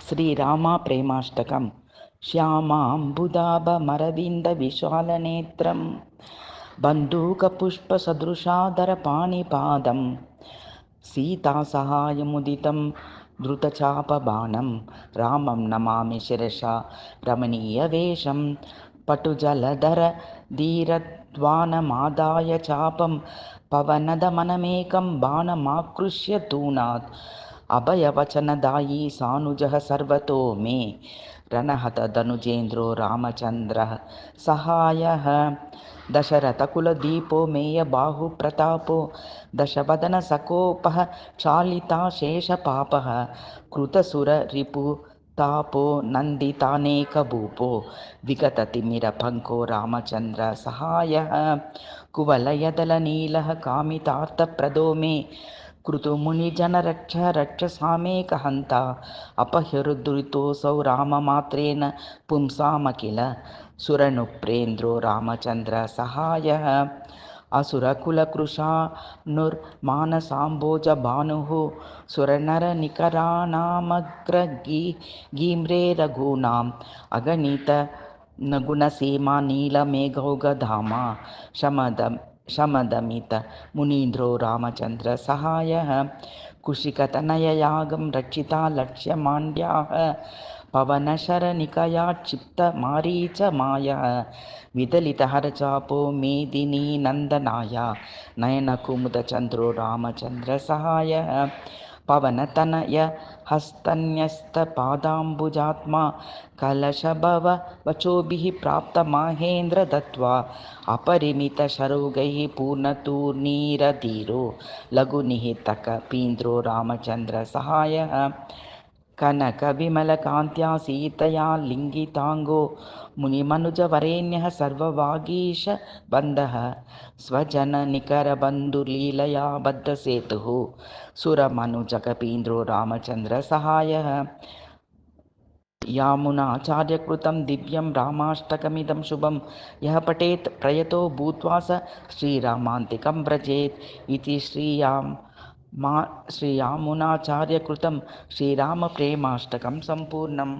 శ్రీరామ ప్రేమాష్టకం. శ్యామాంబుదాభమరవిందవిశాలనేత్రం బంధూకపుష్పసదృశాదరపాణిపాదం సీతాసహాయముదితం ధృతచాపబాణం రామం నమామి శిరసా రమణీయవేషం పటుజలధర ధీరద్వానమాదాయ చాపం పవనదమనమేకం బాణమాకృష్య తూణాత్ అభయవచనదాయీ సానుజః సర్వతో మే రణహతధనుజేంద్రో రామచంద్రः సహాయః దశరథకులదీపో మేయబాహుప్రతాపో దశవదనసకోపః క్షాళితాశేషపాపः కృతసురరిపుతాపో నందితానేకభూపో విగతతిమిరపంకో రామచంద్ర సహాయః కువలయదలనీలः కామితార్థప్రదో మే कृतुमुनिजनरक्षसामेकहन्त अपहृदुरितोऽसौ राममात्रेण पुंसामखिल सुरनुप्रेन्द्रो रामचन्द्र सहायः असुरकुलकृशानुर्मानसाम्भोजभानुः सुरनरनिकराणामग्रगीम्रे रघूणाम् अगणित गुणसीमा नीलमेघौगधामा शमदमित मुनीन्द्रो रामचन्द्र सहायः कुशिकतनययागं रक्षिता लक्ष्यमाण्ड्याः पवनशरनिकया क्षिप्तमारीचमायः विदलितहरचापो मेदिनी नन्दनाय नयनकुमुदचन्द्रो रामचन्द्र सहायः पवनतनय हस्तन्यस्तपादाम्बुजात्मा कलशभव वचोभिः प्राप्तमहेन्द्र दत्त्वा अपरिमितशरौगैः पूर्णतूर्णीरधीरो लघुनिहितकपीन्द्रो रामचन्द्र सहायः कनकविमलकान्त्या सीतया लिङ्गिताङ्गो मुनिमनुजवरेण्यः सर्ववागीशबन्धः स्वजननिकरबन्धुलीलया बद्धसेतुः सुरमनुजकपीन्द्रो रामचन्द्र सहायः यामुनाचार्यकृतं दिव्यं रामाष्टकमिदं शुभं यः पठेत् प्रयतो भूत्वा स श्रीरामान्तिकं व्रजेत् इति श्रीयामुनाचार्यकृतं श्रीरामप्रेमाष्टकं सम्पूर्णम्।